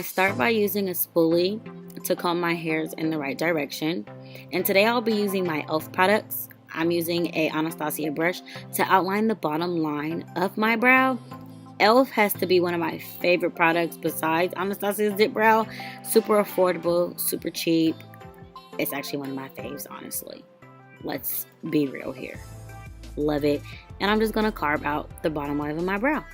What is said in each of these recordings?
I start by using a spoolie to comb my hairs in the right direction. And today I'll be using my e.l.f. products. I'm using a Anastasia brush to outline the bottom line of my brow. e.l.f. has to be one of my favorite products besides Anastasia's Dip Brow. Super affordable, super cheap. It's actually one of my faves, honestly. Let's be real here. Love it. And I'm just going to carve out the bottom line of my brow.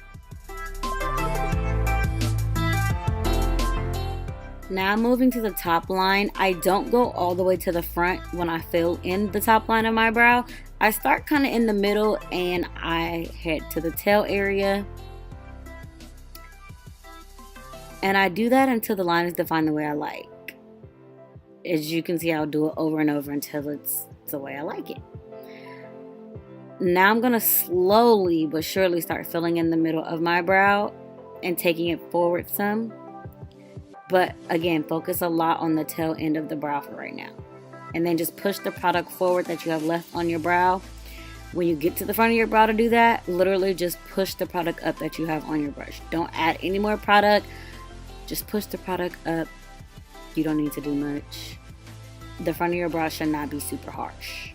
Now moving to the top line, I don't go all the way to the front when I fill in the top line of my brow. I start kind of in the middle and I head to the tail area. And I do that until the line is defined the way I like. As you can see, I'll do it over and over until it's the way I like it. Now I'm going to slowly but surely start filling in the middle of my brow and taking it forward some. But again, focus a lot on the tail end of the brow for right now. And then just push the product forward that you have left on your brow. When you get to the front of your brow to do that, literally just push the product up that you have on your brush. Don't add any more product. Just push the product up. You don't need to do much. The front of your brow should not be super harsh.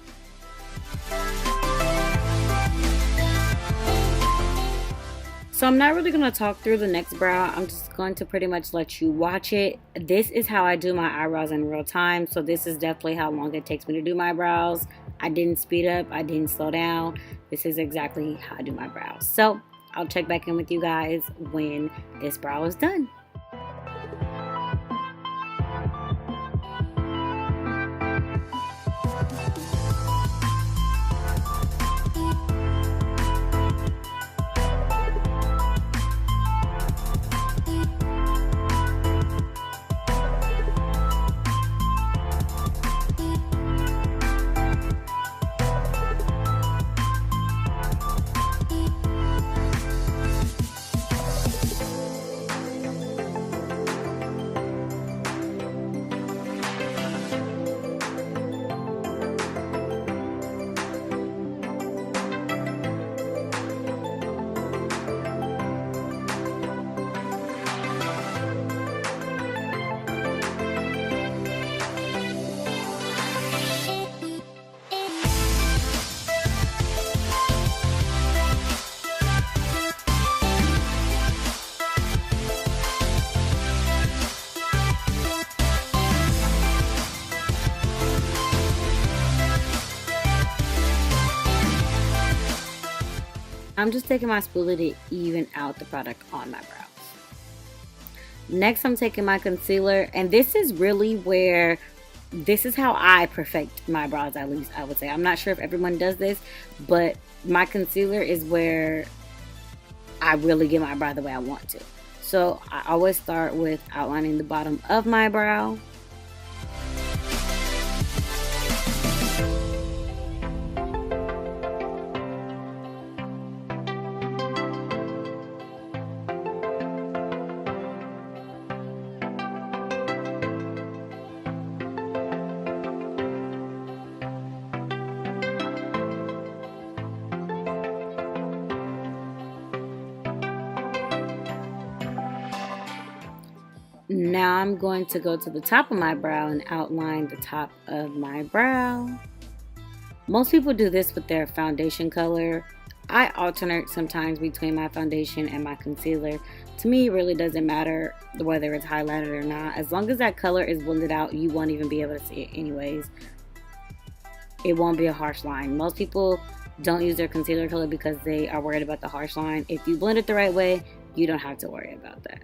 So I'm not really going to talk through the next brow. I'm just going to pretty much let you watch it. This is how I do my eyebrows in real time. So this is definitely how long it takes me to do my brows. I didn't speed up. I didn't slow down. This is exactly how I do my brows. So I'll check back in with you guys when this brow is done. I'm just taking my spoolie to even out the product on my brows. Next, I'm taking my concealer, and this is really where, this is how I perfect my brows, at least I would say. I'm not sure if everyone does this, but my concealer is where I really get my brow the way I want to. So I always start with outlining the bottom of my brow. Now I'm going to go to the top of my brow and outline the top of my brow. Most people do this with their foundation color. I alternate sometimes between my foundation and my concealer. To me, it really doesn't matter whether it's highlighted or not. As long as that color is blended out, you won't even be able to see it anyways. It won't be a harsh line. Most people don't use their concealer color because they are worried about the harsh line. If you blend it the right way, you don't have to worry about that.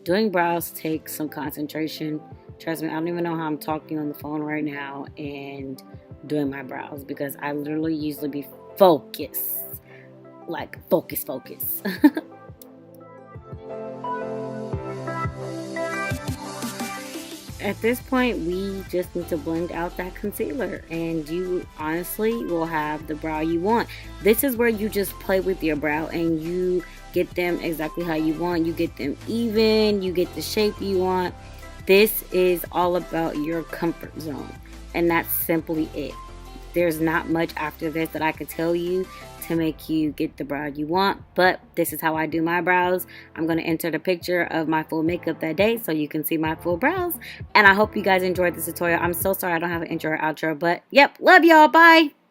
Doing brows takes some concentration. Trust me, I don't even know how I'm talking on the phone right now and doing my brows because I literally usually be focused. Like focus. At this point, we just need to blend out that concealer and you honestly will have the brow you want. This is where you just play with your brow and you get them exactly how you want. You get them even, you get the shape you want. This is all about your comfort zone, and that's simply it. There's not much after this that I could tell you to make you get the brow you want, but this is how I do my brows. I'm going to enter the picture of my full makeup that day so you can see my full brows. And I hope you guys enjoyed this tutorial. I'm so sorry I don't have an intro or outro, but yep, love y'all. Bye.